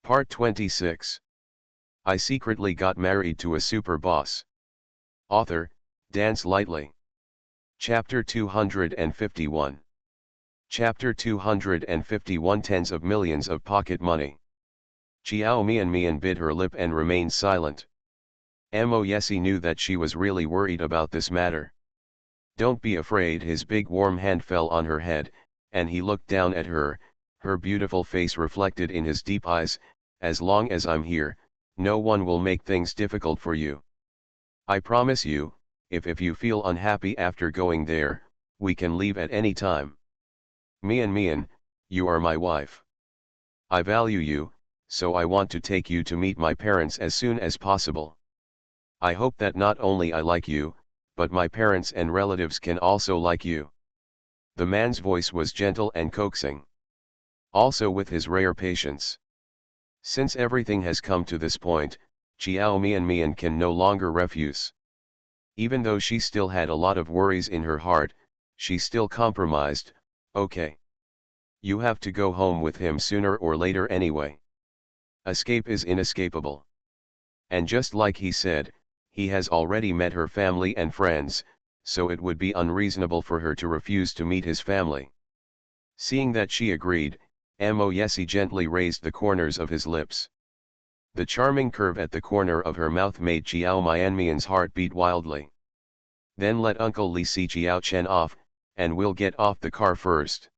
Part 26. I secretly got married to a super boss. Author, Dance Lightly. Chapter 251. Chapter 251 Tens of millions of pocket money. Chiao Mian bit her lip and remained silent. Mo Yesi knew that she was really worried about this matter. Don't be afraid. His big warm hand fell on her head, and he looked down at her, her beautiful face reflected in his deep eyes. As long as I'm here, no one will make things difficult for you. I promise you, if you feel unhappy after going there, we can leave at any time. Mian, you are my wife. I value you, so I want to take you to meet my parents as soon as possible. I hope that not only I like you, but my parents and relatives can also like you. The man's voice was gentle and coaxing. Also with his rare patience. Since everything has come to this point, Chiao Mian can no longer refuse. Even though she still had a lot of worries in her heart, she still compromised. Okay. You have to go home with him sooner or later anyway. Escape is inescapable. And just like he said, he has already met her family and friends, so it would be unreasonable for her to refuse to meet his family. Seeing that she agreed, Mo Yesi gently raised the corners of his lips. The charming curve at the corner of her mouth made Chiao Mian's heart beat wildly. Then let Uncle Li see Chiao Chen off, and we'll get off the car first.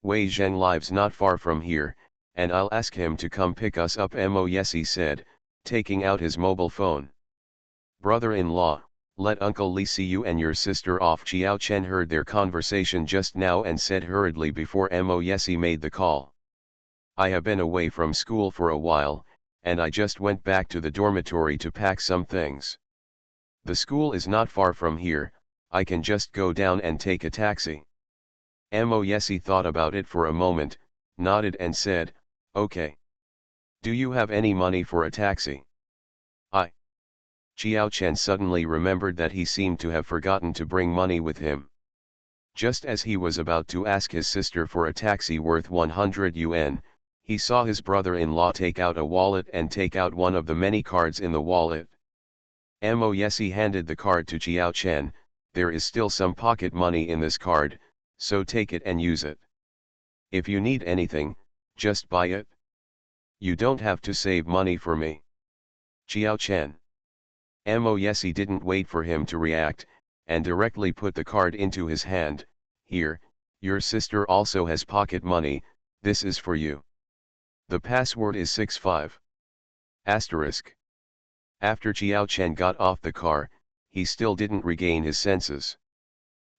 Wei Zheng lives not far from here, and I'll ask him to come pick us up, Mo Yesi said, taking out his mobile phone. Brother-in-law, let Uncle Li see you and your sister off. Chiao Chen heard their conversation just now and said hurriedly before Mo Yesi made the call. I have been away from school for a while, and I just went back to the dormitory to pack some things. The school is not far from here, I can just go down and take a taxi. Mo Yesi thought about it for a moment, nodded and said, okay. Do you have any money for a taxi? Chiao Chen suddenly remembered that he seemed to have forgotten to bring money with him. Just as he was about to ask his sister for a taxi worth 100 yuan, he saw his brother-in-law take out a wallet and take out one of the many cards in the wallet. Mo Yesi handed the card to Chiao Chen. There is still some pocket money in this card, so take it and use it. If you need anything, just buy it. You don't have to save money for me. Chiao Chen. Mo Yesi didn't wait for him to react, and directly put the card into his hand. Here, your sister also has pocket money, this is for you. The password is 65. Asterisk. After Chiao Chen got off the car, he still didn't regain his senses.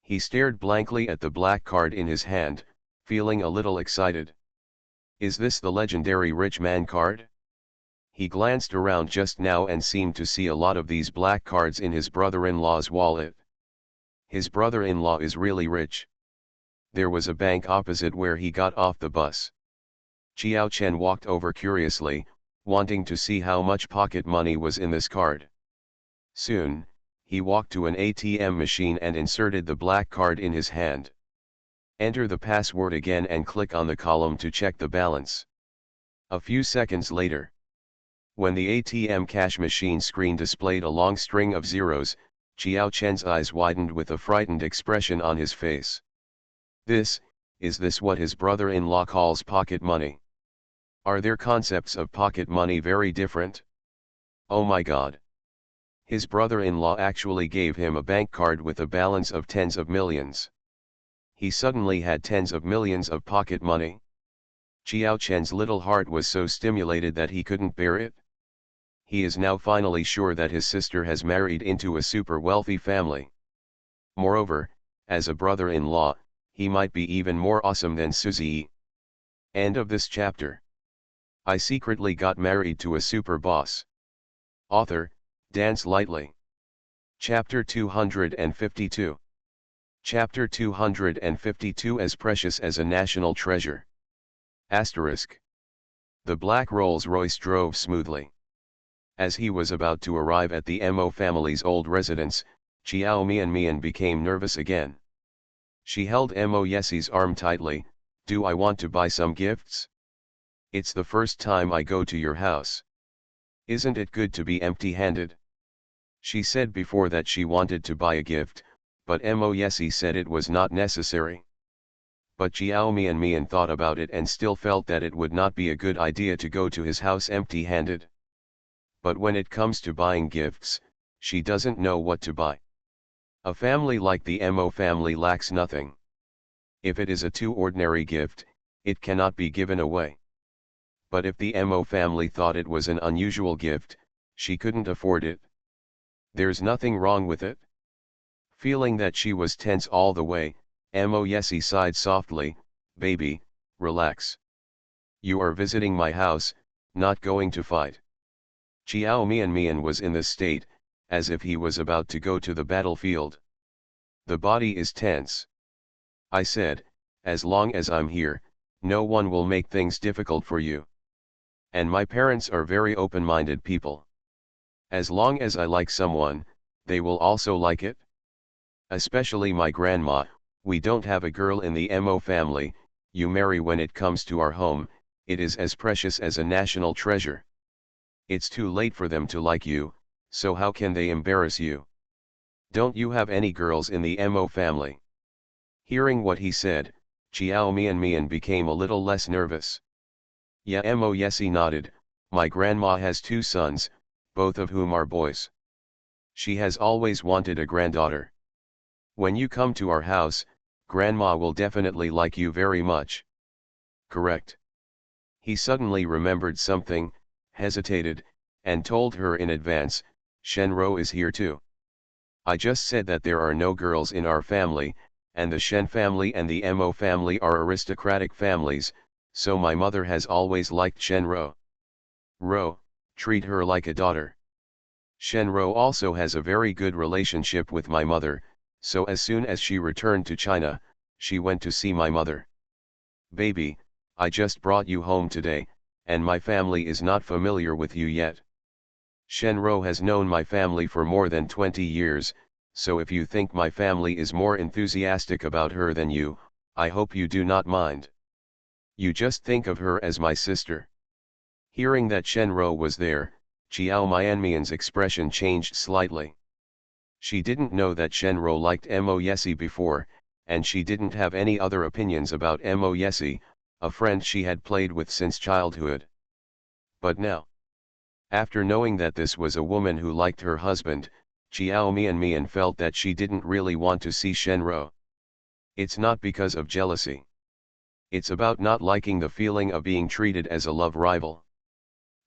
He stared blankly at the black card in his hand, feeling a little excited. Is this the legendary rich man card? He glanced around just now and seemed to see a lot of these black cards in his brother-in-law's wallet. His brother-in-law is really rich. There was a bank opposite where he got off the bus. Chiao Chen walked over curiously, wanting to see how much pocket money was in this card. Soon, he walked to an ATM machine and inserted the black card in his hand. Enter the password again and click on the column to check the balance. A few seconds later, when the ATM cash machine screen displayed a long string of zeros, Chiao Chen's eyes widened with a frightened expression on his face. Is this what his brother-in-law calls pocket money? Are their concepts of pocket money very different? Oh my God! His brother-in-law actually gave him a bank card with a balance of tens of millions. He suddenly had tens of millions of pocket money. Chiao Chen's little heart was so stimulated that he couldn't bear it. He is now finally sure that his sister has married into a super wealthy family. Moreover, as a brother-in-law, he might be even more awesome than Suzy. End of this chapter. I secretly got married to a super boss. Author, Dance Lightly. Chapter 252. Chapter 252 As precious as a national treasure. Asterisk. The black Rolls-Royce drove smoothly. As he was about to arrive at the Mo family's old residence, Chiao Mian became nervous again. She held Mo Yesi's arm tightly. Do I want to buy some gifts? It's the first time I go to your house. Isn't it good to be empty-handed? She said before that she wanted to buy a gift, but Moyesi said it was not necessary. But Jiao Mian thought about it and still felt that it would not be a good idea to go to his house empty-handed. But when it comes to buying gifts, she doesn't know what to buy. A family like the Mo family lacks nothing. If it is a too ordinary gift, it cannot be given away. But if the Mo family thought it was an unusual gift, she couldn't afford it. There's nothing wrong with it. Feeling that she was tense all the way, Moyesi sighed softly, "Baby, relax. You are visiting my house, not going to fight." Jiao Mian was in this state, as if he was about to go to the battlefield. The body is tense. I said, "As long as I'm here, no one will make things difficult for you. And my parents are very open-minded people. As long as I like someone, they will also like it. Especially my grandma, we don't have a girl in the Mo family. You marry when it comes to our home, it is as precious as a national treasure. It's too late for them to like you, so how can they embarrass you? Don't you have any girls in the Mo family?" Hearing what he said, Jiao Mian became a little less nervous. "Yeah." Moyesi nodded, "My grandma has 2 sons, both of whom are boys. She has always wanted a granddaughter. When you come to our house, Grandma will definitely like you very much." "Correct." He suddenly remembered something, hesitated, and told her in advance, "Shenro is here too. I just said that there are no girls in our family, and the Shen family and the Mo family are aristocratic families, so my mother has always liked Shenro. Treat her like a daughter. Shenro also has a very good relationship with my mother, so as soon as she returned to China, she went to see my mother. Baby, I just brought you home today, and my family is not familiar with you yet. Shenro has known my family for more than 20 years, so if you think my family is more enthusiastic about her than you, I hope you do not mind. You just think of her as my sister." Hearing that Shenro was there, Jiao Mian's expression changed slightly. She didn't know that Shenro liked Moyesi before, and she didn't have any other opinions about Moyesi, a friend she had played with since childhood. But now, after knowing that this was a woman who liked her husband, Jiao Mian felt that she didn't really want to see Shenro. It's not because of jealousy. It's about not liking the feeling of being treated as a love rival.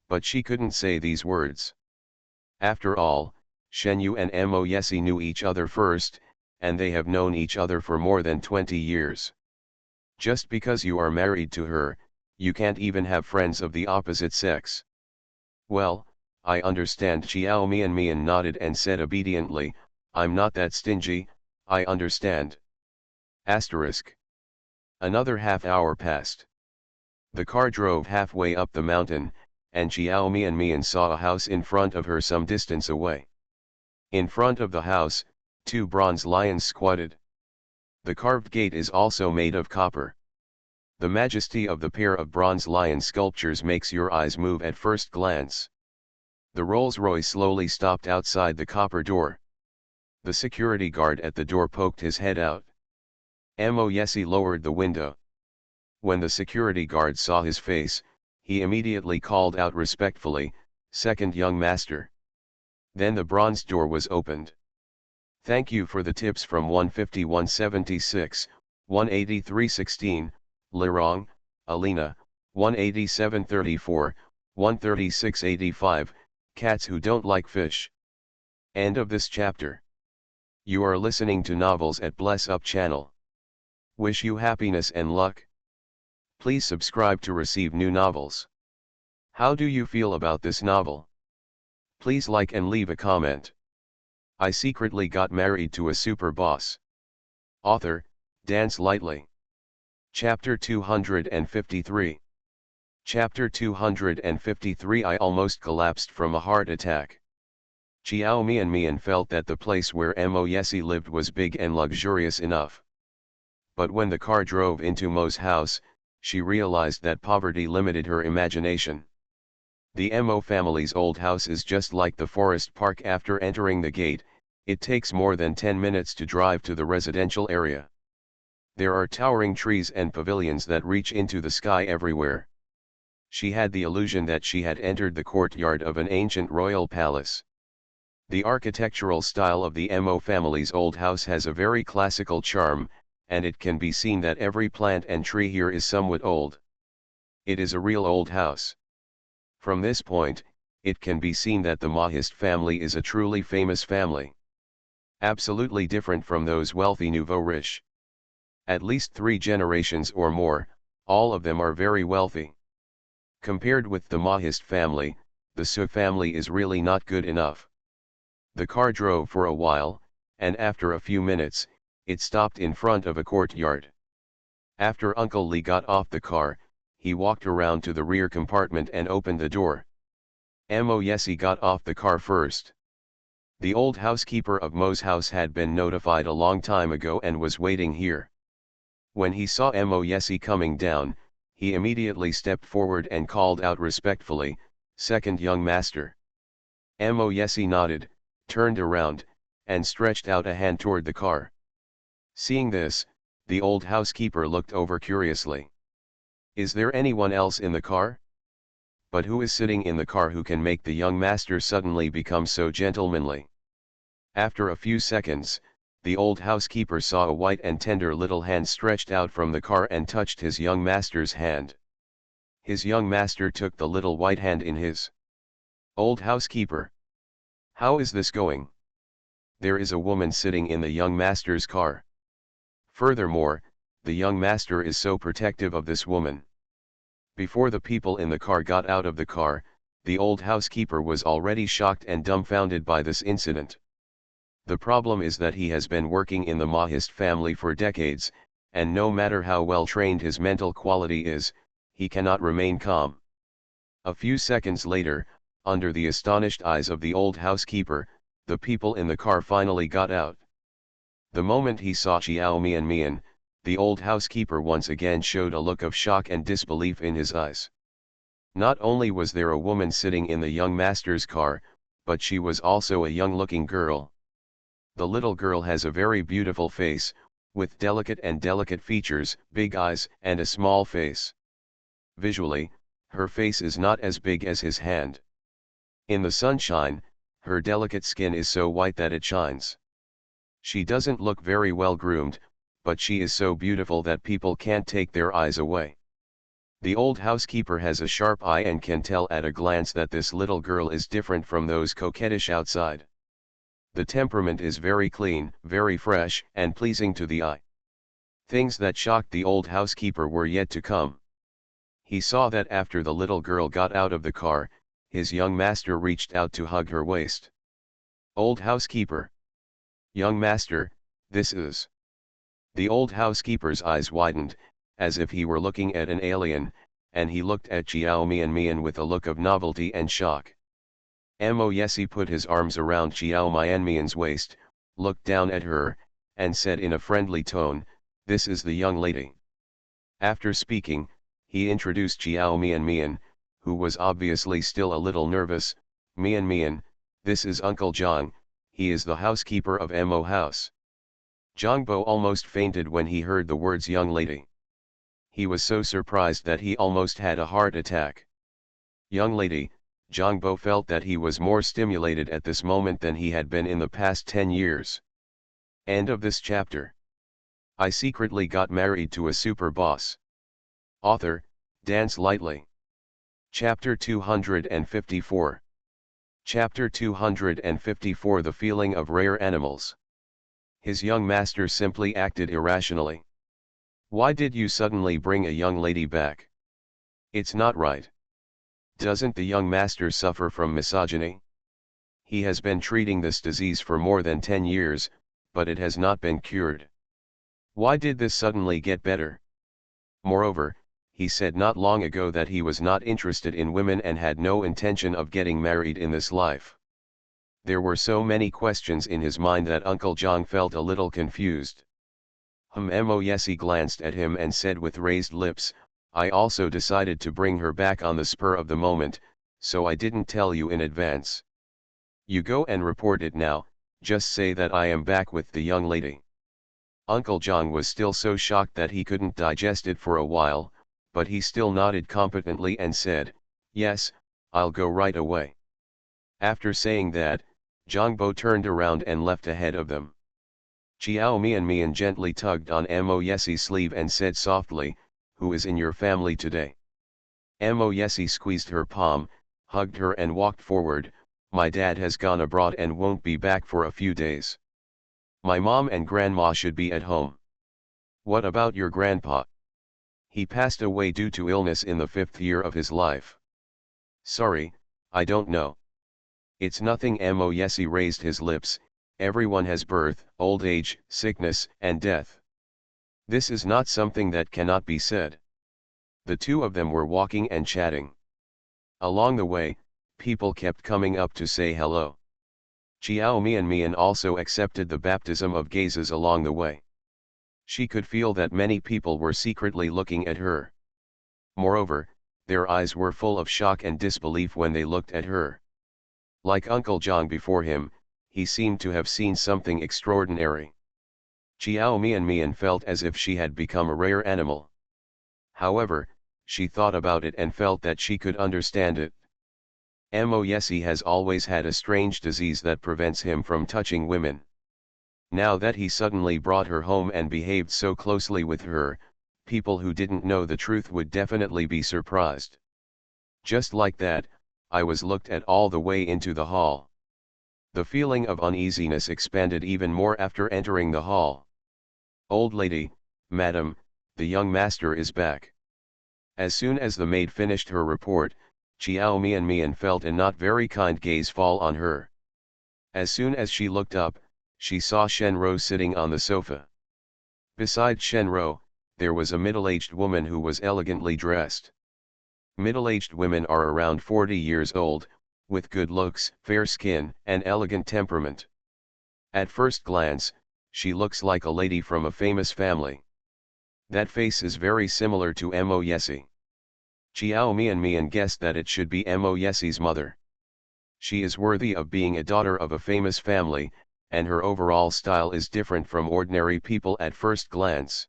But she couldn't say these words. After all, Shenyu and Moyesi knew each other first, and they have known each other for more than 20 years. Just because you are married to her, you can't even have friends of the opposite sex. "Well, I understand." Jiao Mian nodded and said obediently, "I'm not that stingy, I understand." Asterisk. Another half hour passed. The car drove halfway up the mountain, and Jiao Mian saw a house in front of her some distance away. In front of the house, 2 bronze lions squatted. The carved gate is also made of copper. The majesty of the pair of bronze lion sculptures makes your eyes move at first glance. The Rolls-Royce slowly stopped outside the copper door. The security guard at the door poked his head out. Moyesi lowered the window. When the security guard saw his face, he immediately called out respectfully, "Second young master." Then the bronze door was opened. "Thank you for the tips from 151.76, 183.16, Lirong, Alina, 187.34, 136.85, cats who don't like fish." End of this chapter. You are listening to Novels at Bless Up channel. Wish you happiness and luck. Please subscribe to receive new novels. How do you feel about this novel? Please like and leave a comment. I secretly got married to a super boss. Author, Dance Lightly. Chapter 253. Chapter 253. I almost collapsed from a heart attack. Jiao Mian felt that the place where Moyesi lived was big and luxurious enough. But when the car drove into Mo's house, She realized that poverty limited her imagination. The Mo family's old house is just like the forest park. After entering the gate, it takes more than 10 minutes to drive to the residential area. There are towering trees and pavilions that reach into the sky everywhere. She had the illusion that she had entered the courtyard of an ancient royal palace. The architectural style of the Mo family's old house has a very classical charm, and it can be seen that every plant and tree here is somewhat old. It is a real old house. From this point, it can be seen that the Mahist family is a truly famous family. Absolutely different from those wealthy nouveau riche. At least 3 generations or more, all of them are very wealthy. Compared with the Mahist family, the Su family is really not good enough. The car drove for a while, and after a few minutes, it stopped in front of a courtyard. After Uncle Lee got off the car, he walked around to the rear compartment and opened the door. Mo Yesi got off the car first. The old housekeeper of Mo's house had been notified a long time ago and was waiting here. When he saw Mo Yesi coming down, he immediately stepped forward and called out respectfully, "Second young master." Mo Yesi nodded, turned around, and stretched out a hand toward the car. Seeing this, the old housekeeper looked over curiously. "Is there anyone else in the car? But who is sitting in the car who can make the young master suddenly become so gentlemanly?" After a few seconds, the old housekeeper saw a white and tender little hand stretched out from the car and touched his young master's hand. His young master took the little white hand in his. "Old housekeeper, how is this going? There is a woman sitting in the young master's car. Furthermore, the young master is so protective of this woman." Before the people in the car got out of the car, the old housekeeper was already shocked and dumbfounded by this incident. The problem is that he has been working in the Mahist family for decades, and no matter how well trained his mental quality is, he cannot remain calm. A few seconds later, under the astonished eyes of the old housekeeper, the people in the car finally got out. The moment he saw Xiao Mian, the old housekeeper once again showed a look of shock and disbelief in his eyes. Not only was there a woman sitting in the young master's car, but she was also a young-looking girl. The little girl has a very beautiful face, with delicate features, big eyes, and a small face. Visually, her face is not as big as his hand. In the sunshine, her delicate skin is so white that it shines. She doesn't look very well groomed, but she is so beautiful that people can't take their eyes away. The old housekeeper has a sharp eye and can tell at a glance that this little girl is different from those coquettish outside. The temperament is very clean, very fresh, and pleasing to the eye. Things that shocked the old housekeeper were yet to come. He saw that after the little girl got out of the car, his young master reached out to hug her waist. "Old housekeeper. Young master, this is..." The old housekeeper's eyes widened, as if he were looking at an alien, and he looked at Xiao Mian with a look of novelty and shock. Mo Yesi put his arms around Xiao Mian's waist, looked down at her, and said in a friendly tone, "This is the young lady." After speaking, he introduced Xiao Mian, who was obviously still a little nervous. "Mian, this is Uncle Zhang, he is the housekeeper of Mo house." Zhangbo almost fainted when he heard the words young lady. He was so surprised that he almost had a heart attack. Young lady, Zhangbo felt that he was more stimulated at this moment than he had been in the past 10 years. End of this chapter. I secretly got married to a super boss. Author, Dance Lightly. Chapter 254. Chapter 254 The Feeling of Rare Animals. His young master simply acted irrationally. "Why did you suddenly bring a young lady back? It's not right. Doesn't the young master suffer from misogyny? He has been treating this disease for more than 10 years, but it has not been cured. Why did this suddenly get better? Moreover, he said not long ago that he was not interested in women and had no intention of getting married in this life." There were so many questions in his mind that Uncle Zhang felt a little confused. Mo Yesi glanced at him and said with raised lips, I also decided to bring her back on the spur of the moment, so I didn't tell you in advance. You go and report it now, just say that I am back with the young lady. Uncle John was still so shocked that he couldn't digest it for a while, but he still nodded competently and said, "Yes, I'll go right away." After saying that, Jongbo turned around and left ahead of them. Chiao Mian gently tugged on Mo Yesi's sleeve and said softly, "Who is in your family today?" Mo Yesi squeezed her palm, hugged her and walked forward. "My dad has gone abroad and won't be back for a few days. My mom and grandma should be at home." "What about your grandpa?" "He passed away due to illness in the 5th year of his life." "Sorry, I don't know." "It's nothing." Mo Yesi raised his lips. "Everyone has birth, old age, sickness, and death. This is not something that cannot be said." The two of them were walking and chatting. Along the way, people kept coming up to say hello. Chiao Mian also accepted the baptism of gazes along the way. She could feel that many people were secretly looking at her. Moreover, their eyes were full of shock and disbelief when they looked at her. Like Uncle John before him, he seemed to have seen something extraordinary. Chiao Mian felt as if she had become a rare animal. However, she thought about it and felt that she could understand it. Mo Yesi has always had a strange disease that prevents him from touching women. Now that he suddenly brought her home and behaved so closely with her, people who didn't know the truth would definitely be surprised. Just like that, I was looked at all the way into the hall. The feeling of uneasiness expanded even more after entering the hall. "Old lady, madam, the young master is back." As soon as the maid finished her report, Chiao Mian felt a not very kind gaze fall on her. As soon as she looked up, she saw Shenro sitting on the sofa. Beside Shenro, there was a middle-aged woman who was elegantly dressed. Middle-aged women are around 40 years old, with good looks, fair skin, and elegant temperament. At first glance, she looks like a lady from a famous family. That face is very similar to Mo Yesi. Chiao Mian guessed that it should be Mo Yesi's mother. She is worthy of being a daughter of a famous family, and her overall style is different from ordinary people at first glance.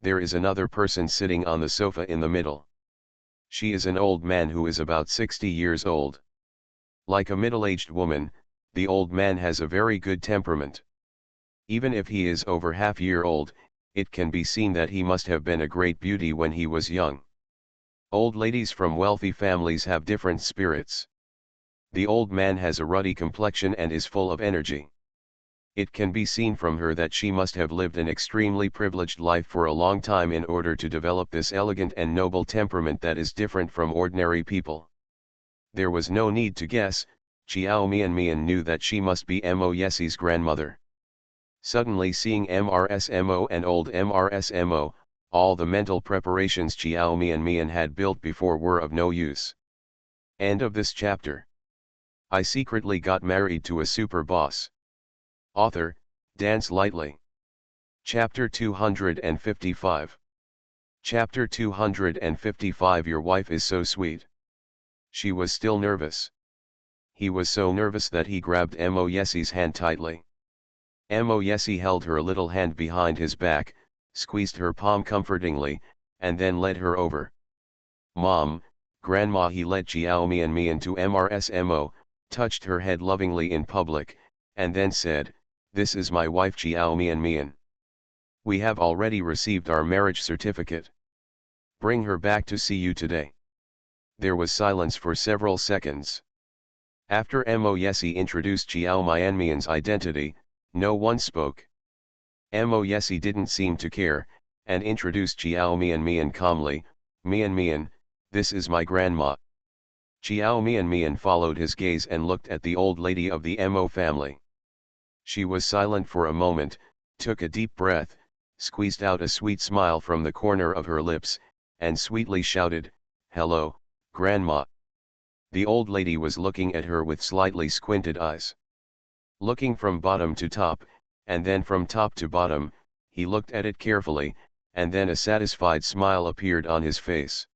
There is another person sitting on the sofa in the middle. She is an old man who is about 60 years old. Like a middle-aged woman, the old man has a very good temperament. Even if he is over half-year old, it can be seen that he must have been a great beauty when he was young. Old ladies from wealthy families have different spirits. The old man has a ruddy complexion and is full of energy. It can be seen from her that she must have lived an extremely privileged life for a long time in order to develop this elegant and noble temperament that is different from ordinary people. There was no need to guess, Chiao Mian knew that she must be Mo Yesi's grandmother. Suddenly seeing MRSMO and old MRSMO, all the mental preparations Chiao Mian had built before were of no use. End of this chapter. I secretly got married to a super boss. Author, Dance Lightly. Chapter 255. Chapter 255. Your wife is so sweet. She was still nervous. He was so nervous that he grabbed Mo Yesi's hand tightly. Mo Yesi held her little hand behind his back, squeezed her palm comfortingly, and then led her over. "Mom, Grandma." He led Chiao Mian to MRSMO, touched her head lovingly in public, and then said, "This is my wife Chiao Mian. We have already received our marriage certificate. Bring her back to see you today." There was silence for several seconds. After Mo Yesi introduced Chiao Mian's identity, no one spoke. Mo Yesi didn't seem to care, and introduced Chiao Mian calmly, "Mian, this is my grandma." Chiao Mian followed his gaze and looked at the old lady of the Mo family. She was silent for a moment, took a deep breath, squeezed out a sweet smile from the corner of her lips, and sweetly shouted, "Hello, Grandma." The old lady was looking at her with slightly squinted eyes. Looking from bottom to top, and then from top to bottom, he looked at it carefully, and then a satisfied smile appeared on his face.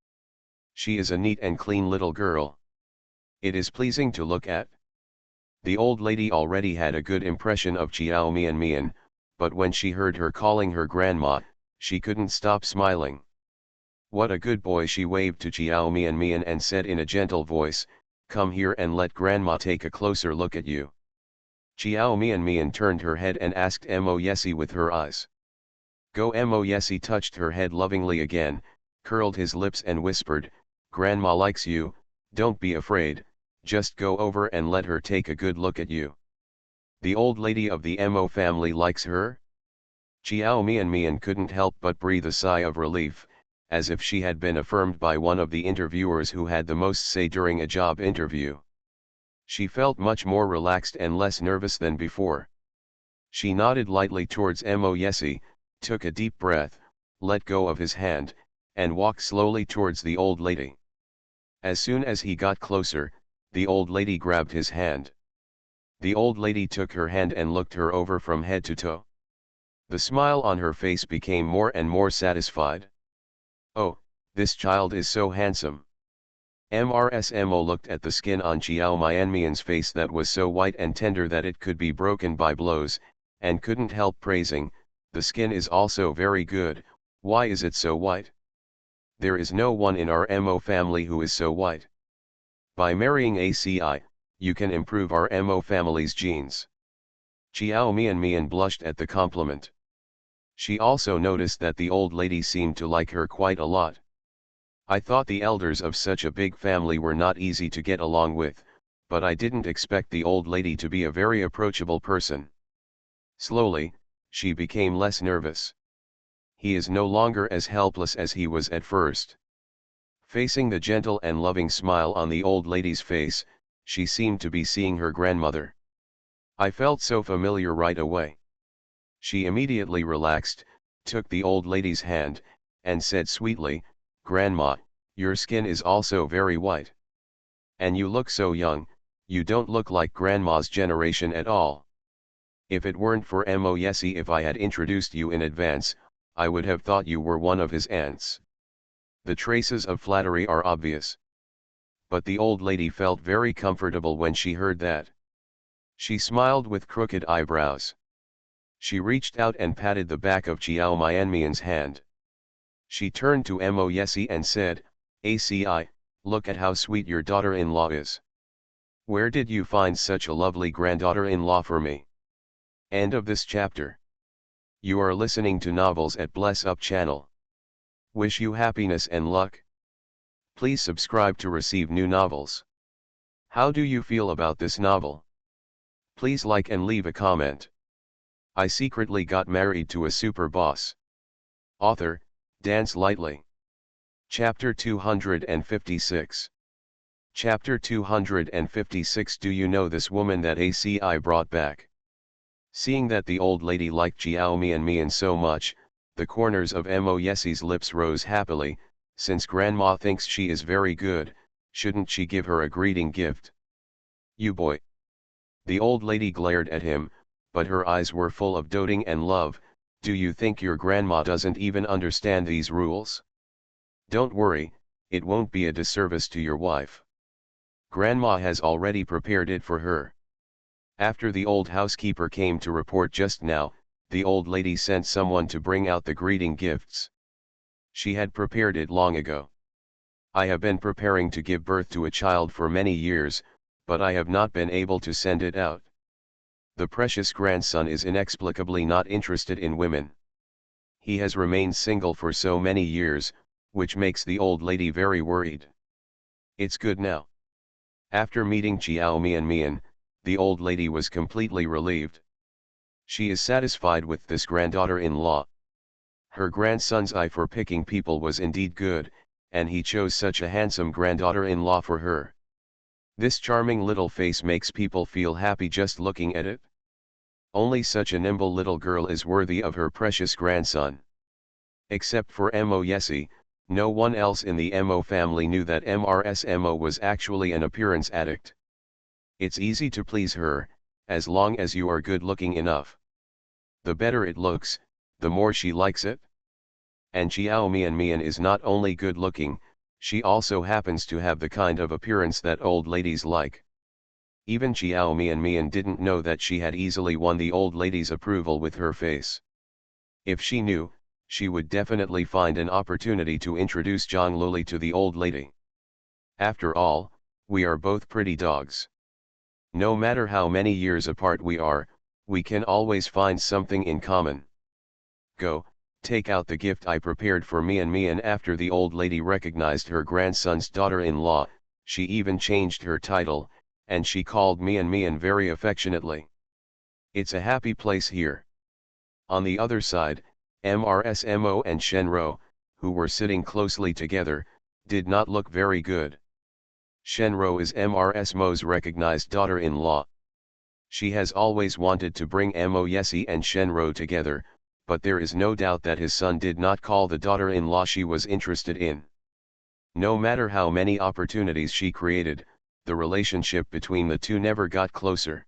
She is a neat and clean little girl. It is pleasing to look at. The old lady already had a good impression of Chiao Mian Mian, but when she heard her calling her grandma, she couldn't stop smiling. What a good boy! She waved to Chiao Mian Mian and said in a gentle voice, "Come here and let grandma take a closer look at you." Chiao Mian Mian turned her head and asked Mo Yesi with her eyes. Go. Mo Yesi touched her head lovingly again, curled his lips and whispered, "Grandma likes you, don't be afraid, just go over and let her take a good look at you." The old lady of the Mo family likes her? Chiao Mian Mian couldn't help but breathe a sigh of relief, as if she had been affirmed by one of the interviewers who had the most say during a job interview. She felt much more relaxed and less nervous than before. She nodded lightly towards Mo Yesi, took a deep breath, let go of his hand, and walked slowly towards the old lady. As soon as he got closer, the old lady grabbed his hand. The old lady took her hand and looked her over from head to toe. The smile on her face became more and more satisfied. "Oh, this child is so handsome." Mo looked at the skin on Chiao Mianmian's face that was so white and tender that it could be broken by blows, and couldn't help praising, "The skin is also very good, why is it so white? There is no one in our Mo family who is so white. By marrying ACI, you can improve our Mo family's genes." Chiao Mian blushed at the compliment. She also noticed that the old lady seemed to like her quite a lot. "I thought the elders of such a big family were not easy to get along with, but I didn't expect the old lady to be a very approachable person." Slowly, she became less nervous. He is no longer as helpless as he was at first. Facing the gentle and loving smile on the old lady's face, she seemed to be seeing her grandmother. "I felt so familiar right away." She immediately relaxed, took the old lady's hand, and said sweetly, "Grandma, your skin is also very white. And you look so young, you don't look like grandma's generation at all. If it weren't for Mo Yesi, if I had introduced you in advance, I would have thought you were one of his aunts." The traces of flattery are obvious. But the old lady felt very comfortable when she heard that. She smiled with crooked eyebrows. She reached out and patted the back of Chiao Mianmian's hand. She turned to Mo Yesi and said, "ACI, look at how sweet your daughter-in-law is. Where did you find such a lovely granddaughter-in-law for me?" End of this chapter. You are listening to Novels at Bless Up channel. Wish you happiness and luck. Please subscribe to receive new novels. How do you feel about this novel? Please like and leave a comment. I secretly got married to a super boss. Author, Dance Lightly. Chapter 256. Chapter 256. Do you know this woman that ACI brought back? Seeing that the old lady liked Chiao Mian so much, the corners of Mo Yesi's lips rose happily. Since grandma thinks she is very good, shouldn't she give her a greeting gift? You boy. The old lady glared at him, but her eyes were full of doting and love. Do you think your grandma doesn't even understand these rules? Don't worry, it won't be a disservice to your wife. Grandma has already prepared it for her. After the old housekeeper came to report just now, the old lady sent someone to bring out the greeting gifts. She had prepared it long ago. I have been preparing to give birth to a child for many years, but I have not been able to send it out. The precious grandson is inexplicably not interested in women. He has remained single for so many years, which makes the old lady very worried. It's good now. After meeting Chiao Mian, the old lady was completely relieved. She is satisfied with this granddaughter-in-law. Her grandson's eye for picking people was indeed good, and he chose such a handsome granddaughter-in-law for her. This charming little face makes people feel happy just looking at it. Only such a nimble little girl is worthy of her precious grandson. Except for Mo Yesi, no one else in the Mo family knew that Mo was actually an appearance addict. It's easy to please her, as long as you are good looking enough. The better it looks, the more she likes it. and Chiao Mian Mian is not only good looking, she also happens to have the kind of appearance that old ladies like. Even Chiao Mian Mian didn't know that she had easily won the old lady's approval with her face. If she knew, she would definitely find an opportunity to introduce Zhang Luli to the old lady. After all, we are both pretty dogs. No matter how many years apart we are, we can always find something in common. Go, take out the gift I prepared for Mian Mian. After the old lady recognized her grandson's daughter-in-law, she even changed her title, and she called Mian Mian very affectionately. It's a happy place here. On the other side, MRSMO and Shenro, who were sitting closely together, did not look very good. Shenro is MRSMO's recognized daughter-in-law. She has always wanted to bring Mo Yesi and Shenro together, but there is no doubt that his son did not call the daughter-in-law she was interested in. No matter how many opportunities she created, the relationship between the two never got closer.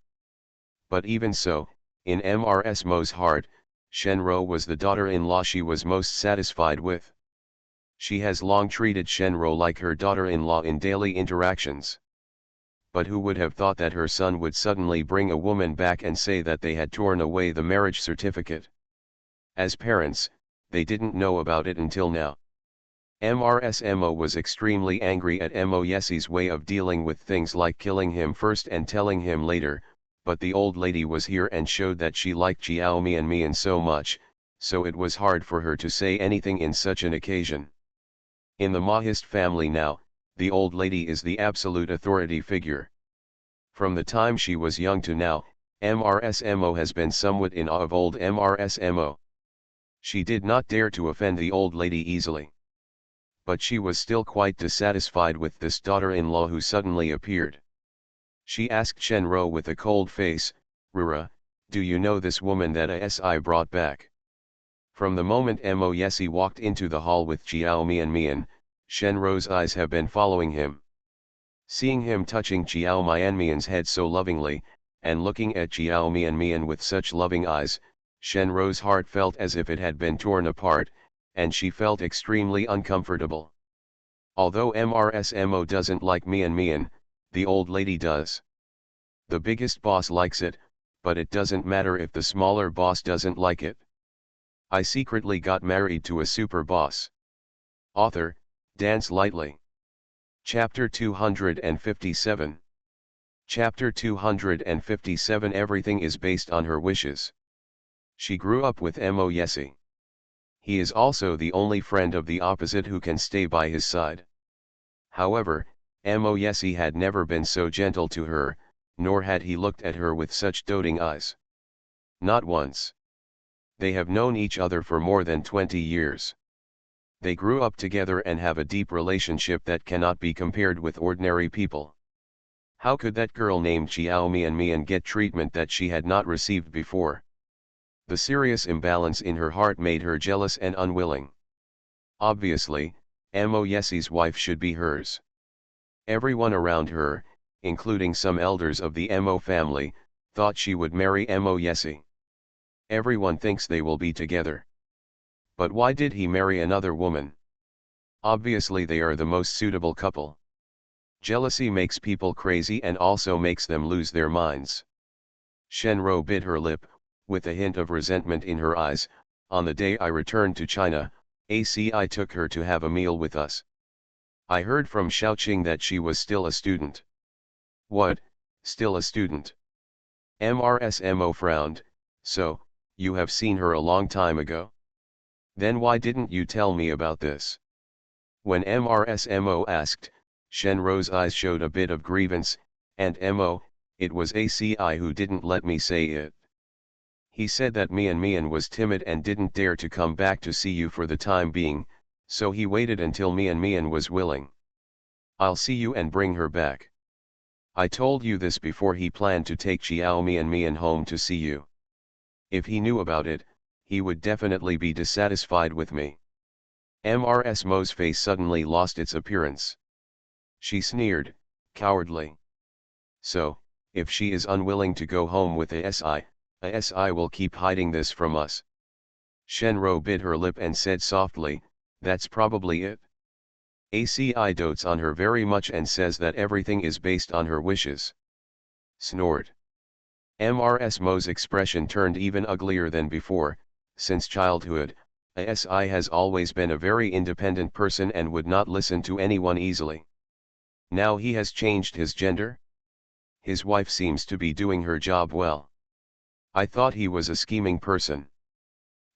But even so, in MRSMO's heart, Shenro was the daughter-in-law she was most satisfied with. She has long treated Shenro like her daughter-in-law in daily interactions. But who would have thought that her son would suddenly bring a woman back and say that they had torn away the marriage certificate? As parents, they didn't know about it until now. MRSMO was extremely angry at Mo Yesi's way of dealing with things like killing him first and telling him later, but the old lady was here and showed that she liked Chiao Mian Mian so much, so it was hard for her to say anything in such an occasion. In the Mahist family now, the old lady is the absolute authority figure. From the time she was young to now, MRSMO has been somewhat in awe of old MRSMO. She did not dare to offend the old lady easily. But she was still quite dissatisfied with this daughter-in-law who suddenly appeared. She asked Shenro with a cold face, "Rura, do you know this woman that I brought back?" From the moment Mo Yesi walked into the hall with Chiao Mian Mian, Shenro's eyes have been following him. Seeing him touching Chiao Mian Mian's head so lovingly, and looking at Chiao Mian Mian with such loving eyes, Shenro's heart felt as if it had been torn apart, and she felt extremely uncomfortable. Although MRSMO doesn't like Mian Mian, the old lady does. The biggest boss likes it, but it doesn't matter if the smaller boss doesn't like it. I secretly got married to a super boss. Author, Dance Lightly. Chapter 257. Chapter 257. Everything is based on her wishes. She grew up with Mo Yesi. He is also the only friend of the opposite who can stay by his side. However, Mo Yesi had never been so gentle to her, nor had he looked at her with such doting eyes. Not once. They have known each other for more than 20 years. They grew up together and have a deep relationship that cannot be compared with ordinary people. How could that girl named Chiao Mian Mian get treatment that she had not received before? The serious imbalance in her heart made her jealous and unwilling. Obviously, Mo Yesi's wife should be hers. Everyone around her, including some elders of the Mo family, thought she would marry Mo Yesi. Everyone thinks they will be together. But why did he marry another woman? Obviously they are the most suitable couple. Jealousy makes people crazy and also makes them lose their minds. Shenro bit her lip, with a hint of resentment in her eyes. On the day I returned to China, I took her to have a meal with us. I heard from Xiaoqing that she was still a student. What, still a student? MRSMO frowned. So, you have seen her a long time ago? Then why didn't you tell me about this? When MRSMO asked, Shenro's eyes showed a bit of grievance, and Mo, it was ACI who didn't let me say it. He said that Mian Mian was timid and didn't dare to come back to see you for the time being, so he waited until Mian Mian was willing. I'll see you and bring her back. I told you this before he planned to take Chiao Mian Mian home to see you. If he knew about it, he would definitely be dissatisfied with me. MRSMO's face suddenly lost its appearance. She sneered, cowardly. So, if she is unwilling to go home with ASI will keep hiding this from us. Shenro bit her lip and said softly, "That's probably it. ACI dotes on her very much and says that everything is based on her wishes." Snort. Mrs. Mo's expression turned even uglier than before. Since childhood, ASI has always been a very independent person and would not listen to anyone easily. Now he has changed his gender? His wife seems to be doing her job well. I thought he was a scheming person.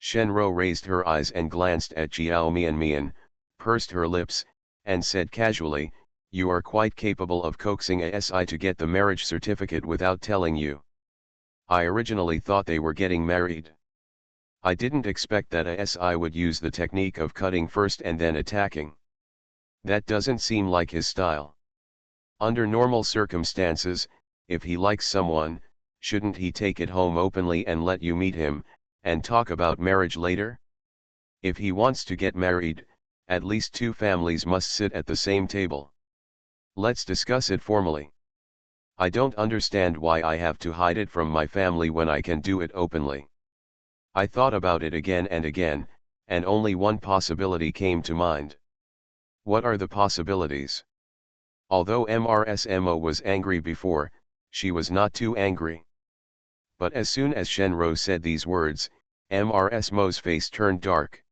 Shenro raised her eyes and glanced at Jiao Mian, pursed her lips, and said casually, "You are quite capable of coaxing ASI to get the marriage certificate without telling you. I originally thought they were getting married. I didn't expect that ASI would use the technique of cutting first and then attacking. That doesn't seem like his style. Under normal circumstances, if he likes someone, shouldn't he take it home openly and let you meet him, and talk about marriage later? If he wants to get married, at least two families must sit at the same table. Let's discuss it formally. I don't understand why I have to hide it from my family when I can do it openly." I thought about it again and again, and only one possibility came to mind. What are the possibilities? Although Mrs. Mo was angry before, she was not too angry. But as soon as Shenro said these words, Mrs. Mo's face turned dark.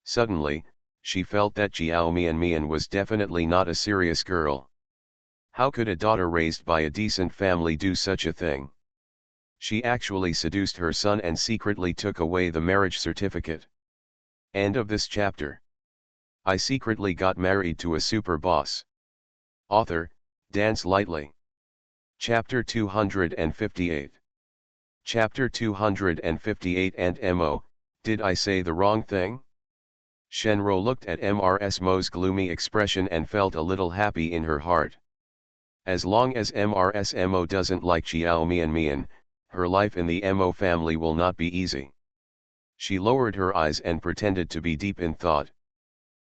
Suddenly, she felt that Jiao Mian was definitely not a serious girl. How could a daughter raised by a decent family do such a thing? She actually seduced her son and secretly took away the marriage certificate. End of this chapter. I secretly got married to a super boss. Author, Dance Lightly. Chapter 258. Chapter 258 And Mo, did I say the wrong thing? Shenro looked at Mrs. Mo's gloomy expression and felt a little happy in her heart. As long as Mrs. Mo doesn't like Jiao Mian, her life in the Mo family will not be easy. She lowered her eyes and pretended to be deep in thought.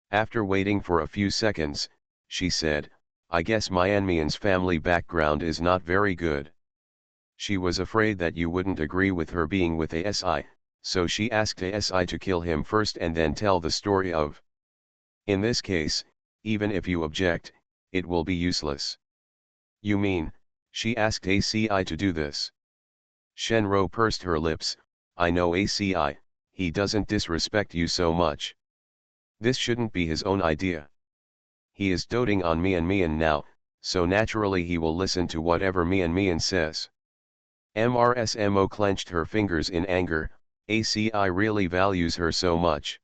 After waiting for a few seconds, she said, "I guess Mian's family background is not very good." She was afraid that you wouldn't agree with her being with ASI, so she asked ASI to kill him first and then tell the story of. In this case, even if you object, it will be useless. You mean, she asked ACI to do this? Shenro pursed her lips. I know ACI, he doesn't disrespect you so much. This shouldn't be his own idea. He is doting on Mian now, so naturally he will listen to whatever Mian says. Mrs. Mo clenched her fingers in anger. ACI really values her so much.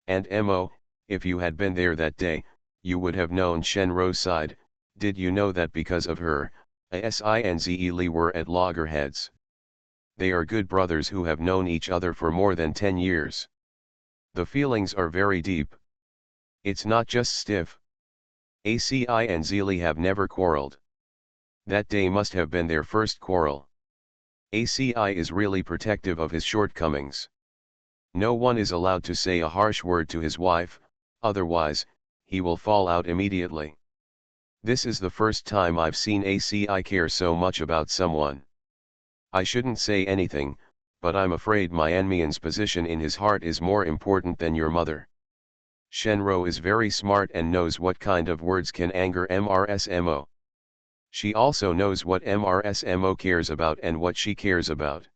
And Mo, if you had been there that day, you would have known. Shenro sighed. Did you know that because of her, ASI and Zili were at loggerheads? They are good brothers who have known each other for more than 10 years. The feelings are very deep. It's not just stiff. ACI and Zili have never quarreled. That day must have been their first quarrel. ACI is really protective of his shortcomings. No one is allowed to say a harsh word to his wife, otherwise, he will fall out immediately. This is the first time I've seen ACI care so much about someone. I shouldn't say anything, but I'm afraid Mian's position in his heart is more important than your mother. Shenro is very smart and knows what kind of words can anger Mrs. Mo. She also knows what Mrs. Mo cares about and what she cares about.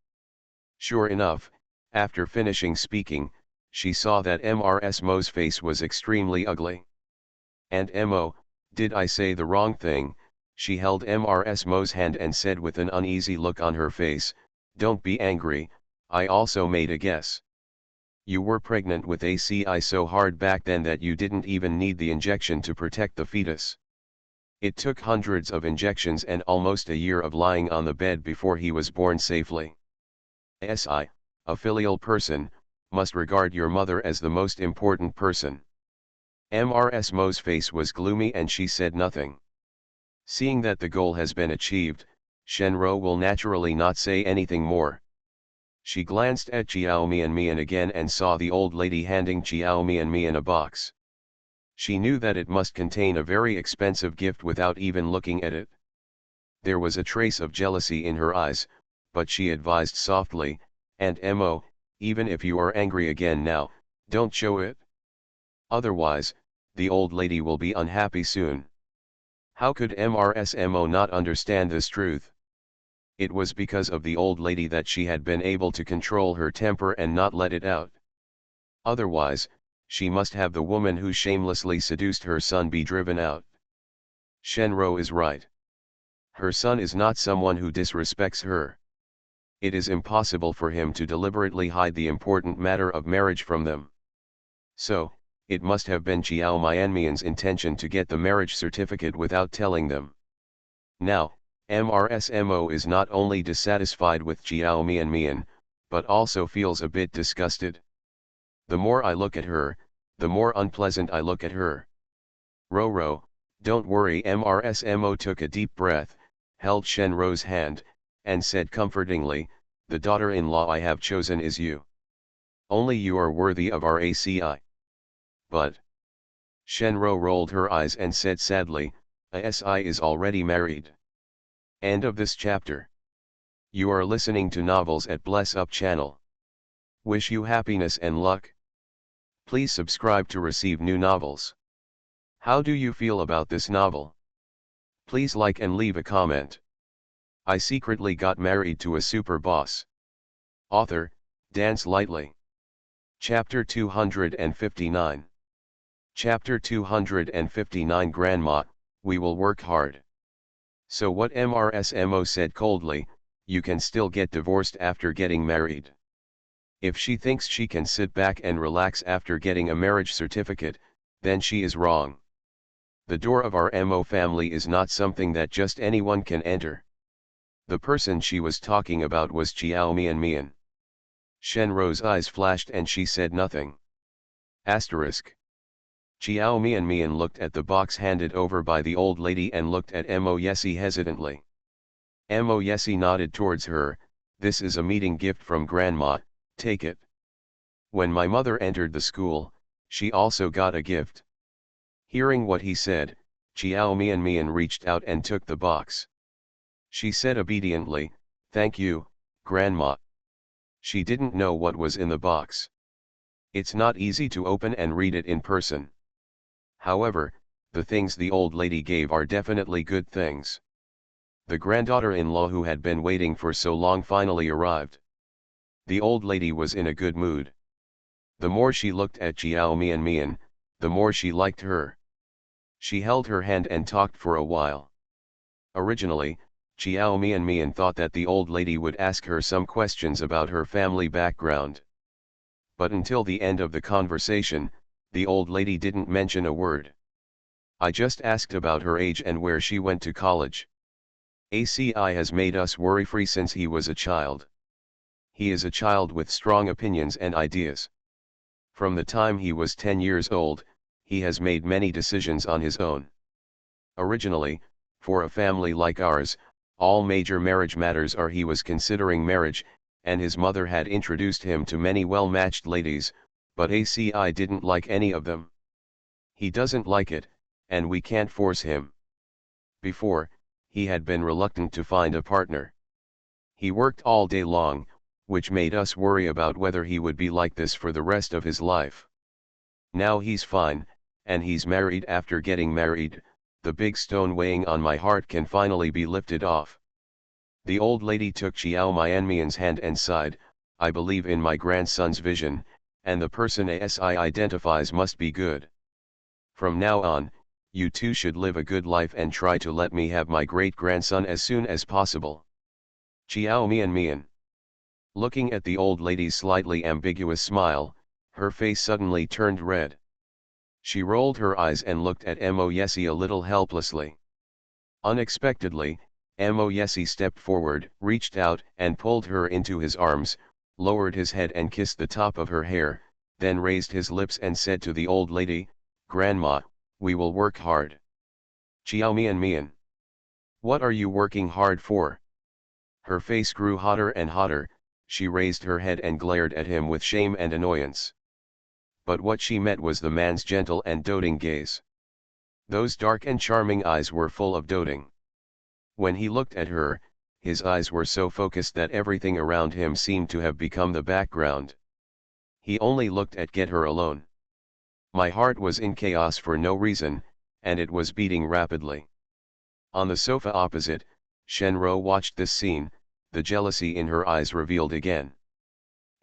Sure enough, after finishing speaking, she saw that Mrs. Mo's face was extremely ugly. And Mo, did I say the wrong thing? She held Mrs. Mo's hand and said with an uneasy look on her face, "Don't be angry, I also made a guess. You were pregnant with ACI so hard back then that you didn't even need the injection to protect the fetus. It took hundreds of injections and almost a year of lying on the bed before he was born safely. ASI, a filial person, must regard your mother as the most important person." Mrs. Mo's face was gloomy and she said nothing. Seeing that the goal has been achieved, Shenro will naturally not say anything more. She glanced at Jiao Mian again and saw the old lady handing Jiao Mian a box. She knew that it must contain a very expensive gift without even looking at it. There was a trace of jealousy in her eyes, but she advised softly, "And Mo, Even if you are angry again now, don't show it. Otherwise, the old lady will be unhappy soon. How could MRSMO not understand this truth? It was because of the old lady that she had been able to control her temper and not let it out. Otherwise, she must have the woman who shamelessly seduced her son be driven out. Shenro is right. Her son is not someone who disrespects her. It is impossible for him to deliberately hide the important matter of marriage from them. So, it must have been Jiao Mianmian's intention to get the marriage certificate without telling them. Now, MRSMO is not only dissatisfied with Jiao Mianmian, but also feels a bit disgusted. The more I look at her, the more unpleasant I look at her. Ro, don't worry. MRSMO took a deep breath, held Shenro's hand, and said comfortingly, the daughter-in-law I have chosen is you. Only you are worthy of our ACI. But Shenro rolled her eyes and said sadly, ASI is already married. End of this chapter. You are listening to Novels at Bless Up channel. Wish you happiness and luck. Please subscribe to receive new novels. How do you feel about this novel? Please like and leave a comment. I secretly got married to a super boss. Author, Dance Lightly. Chapter 259. Chapter 259. Grandma, we will work hard. So what? MRSMO said coldly, you can still get divorced after getting married. If she thinks she can sit back and relax after getting a marriage certificate, then she is wrong. The door of our MO family is not something that just anyone can enter. The person she was talking about was Jiao Mianmian. Shenro's eyes flashed and she said nothing. Asterisk. Jiao Mianmian looked at the box handed over by the old lady and looked at Mo Yesi hesitantly. Mo Yesi nodded towards her, this is a meeting gift from Grandma, take it. When my mother entered the school, she also got a gift. Hearing what he said, Jiao Mianmian reached out and took the box. She said obediently, thank you, Grandma. She didn't know what was in the box. It's not easy to open and read it in person. However, the things the old lady gave are definitely good things. The granddaughter-in-law who had been waiting for so long finally arrived. The old lady was in a good mood. The more she looked at Jiao Mianmian, the more she liked her. She held her hand and talked for a while. Originally, Jiao Mianmian thought that the old lady would ask her some questions about her family background. But until the end of the conversation, the old lady didn't mention a word. I just asked about her age and where she went to college. ACI has made us worry-free since he was a child. He is a child with strong opinions and ideas. From the time he was 10 years old, he has made many decisions on his own. Originally, for a family like ours, all major marriage matters are he was considering marriage, and his mother had introduced him to many well-matched ladies, but ACI didn't like any of them. He doesn't like it, and we can't force him. Before, he had been reluctant to find a partner. He worked all day long, which made us worry about whether he would be like this for the rest of his life. Now he's fine, and he's married. After getting married, the big stone weighing on my heart can finally be lifted off. The old lady took Jiao Mianmian's hand and sighed, I believe in my grandson's vision, and the person ASI identifies must be good. From now on, you two should live a good life and try to let me have my great-grandson as soon as possible. Jiao Mianmian. Looking at the old lady's slightly ambiguous smile, her face suddenly turned red. She rolled her eyes and looked at Mo Yesi a little helplessly. Unexpectedly, Mo Yesi stepped forward, reached out and pulled her into his arms, lowered his head and kissed the top of her hair, then raised his lips and said to the old lady, Grandma, we will work hard. Jiao Mianmian. What are you working hard for? Her face grew hotter and hotter, she raised her head and glared at him with shame and annoyance. But what she met was the man's gentle and doting gaze. Those dark and charming eyes were full of doting. When he looked at her, his eyes were so focused that everything around him seemed to have become the background. He only looked at get her alone. My heart was in chaos for no reason, and it was beating rapidly. On the sofa opposite, Shenro watched this scene, the jealousy in her eyes revealed again.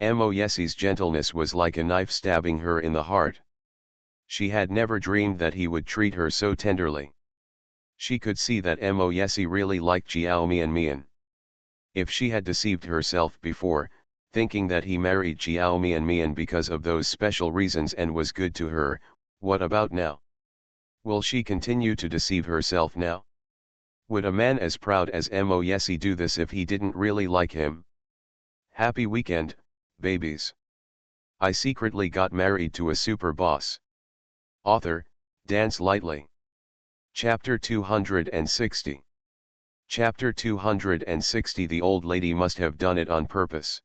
Mo Yesie's gentleness was like a knife stabbing her in the heart. She had never dreamed that he would treat her so tenderly. She could see that Mo Yesie really liked Jiao Mian. If she had deceived herself before, thinking that he married Jiao Mian because of those special reasons and was good to her, what about now? Will she continue to deceive herself now? Would a man as proud as Mo Yesie do this if he didn't really like him? Happy weekend, babies. I secretly got married to a super boss. Author, Dance Lightly. Chapter 260. Chapter 260. The old lady must have done it on purpose.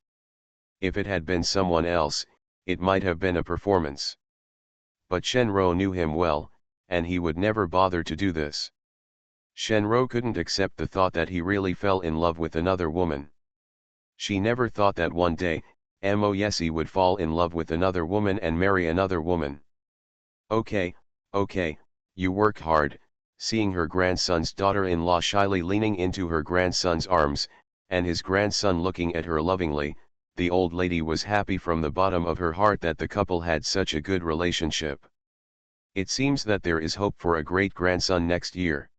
If it had been someone else, it might have been a performance. But Shenro knew him well, and he would never bother to do this. Shenro couldn't accept the thought that he really fell in love with another woman. She never thought that one day, Mo Yesie would fall in love with another woman and marry another woman. Okay, you work hard. Seeing her grandson's daughter-in-law shyly leaning into her grandson's arms, and his grandson looking at her lovingly, the old lady was happy from the bottom of her heart that the couple had such a good relationship. It seems that there is hope for a great-grandson next year.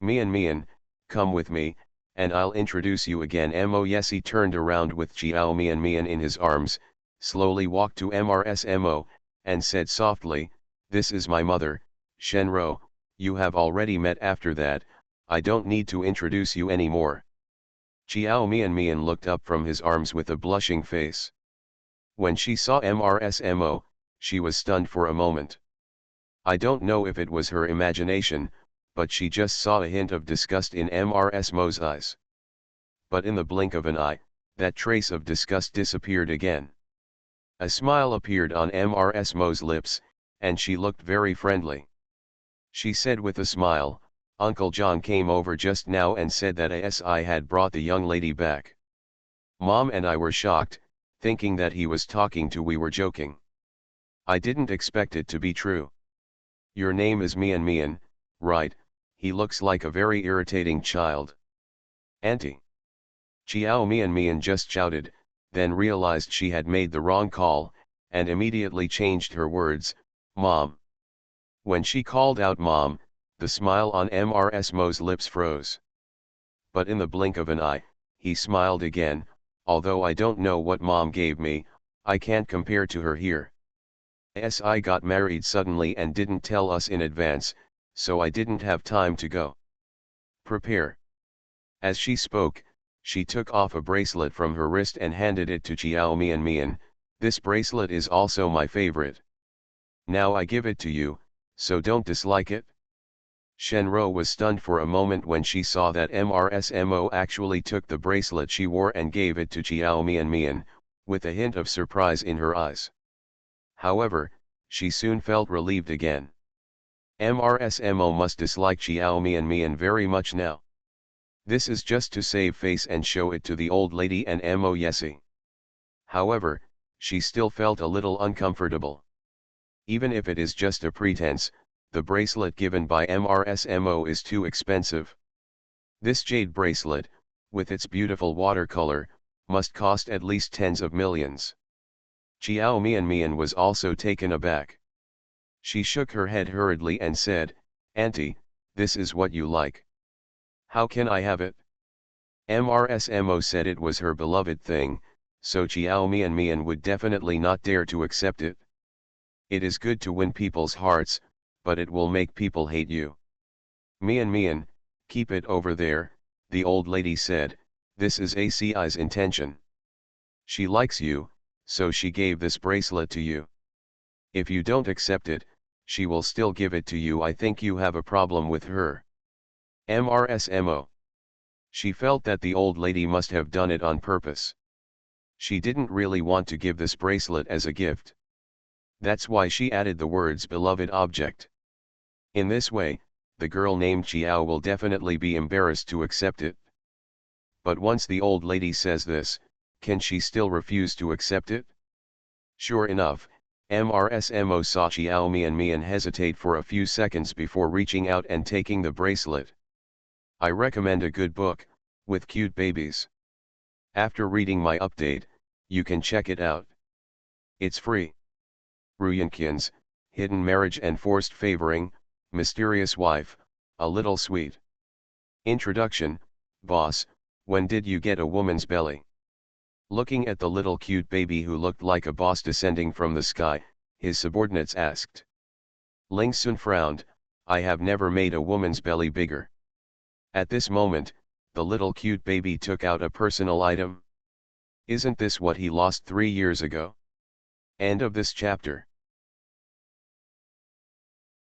Mian, come with me, and I'll introduce you again. Mo Yesie turned around with Jiao Mian in his arms, slowly walked to Mo, and said softly, "This is my mother, Shenro. You have already met. After that, I don't need to introduce you anymore." Jiao Mian looked up from his arms with a blushing face. When she saw Mo, she was stunned for a moment. I don't know if it was her imagination, but she just saw a hint of disgust in Mo's eyes. But in the blink of an eye, that trace of disgust disappeared again. A smile appeared on Mo's lips, and she looked very friendly. She said with a smile, "Uncle John came over just now and said that I had brought the young lady back. Mom and I were shocked, thinking that he was talking to we were joking. I didn't expect it to be true. Your name is Mian, right? He looks like a very irritating child." "Auntie." Jiao Mian just shouted, then realized she had made the wrong call, and immediately changed her words, "Mom." When she called out Mom, the smile on Mo's lips froze. But in the blink of an eye, he smiled again, "Although I don't know what Mom gave me, I can't compare to her here. I got married suddenly and didn't tell us in advance, so I didn't have time to go prepare." As she spoke, she took off a bracelet from her wrist and handed it to Jiao Mian. "This bracelet is also my favorite. Now I give it to you, so don't dislike it." Shenro was stunned for a moment when she saw that Mo actually took the bracelet she wore and gave it to Jiao Mian, with a hint of surprise in her eyes. However, she soon felt relieved again. Mo must dislike Jiao Mian very much now. This is just to save face and show it to the old lady and Mo Yesie. However, she still felt a little uncomfortable. Even if it is just a pretense, the bracelet given by Mo is too expensive. This jade bracelet, with its beautiful watercolor, must cost at least tens of millions. Jiao Mian was also taken aback. She shook her head hurriedly and said, "Auntie, this is what you like. How can I have it?" Mo said it was her beloved thing, so Jiao Mian would definitely not dare to accept it. It is good to win people's hearts, but it will make people hate you. Mian, keep it over there," the old lady said. "This is ACI's intention. She likes you, so she gave this bracelet to you. If you don't accept it, she will still give it to you. I think you have a problem with her." Mo. She felt that the old lady must have done it on purpose. She didn't really want to give this bracelet as a gift. That's why she added the words "beloved object." In this way, the girl named Jiao will definitely be embarrassed to accept it. But once the old lady says this, can she still refuse to accept it? Sure enough, MRSMO saw Xiao Mian hesitate for a few seconds before reaching out and taking the bracelet. I recommend a good book, with cute babies. After reading my update, you can check it out. It's free. Ruyankin's, Hidden Marriage and Forced Favoring, Mysterious Wife, A Little Sweet. Introduction, Boss, when did you get a woman's belly? Looking at the little cute baby who looked like a boss descending from the sky, his subordinates asked. Ling Sun frowned, I have never made a woman's belly bigger. At this moment, the little cute baby took out a personal item. Isn't this what he lost 3 years ago? End of this chapter.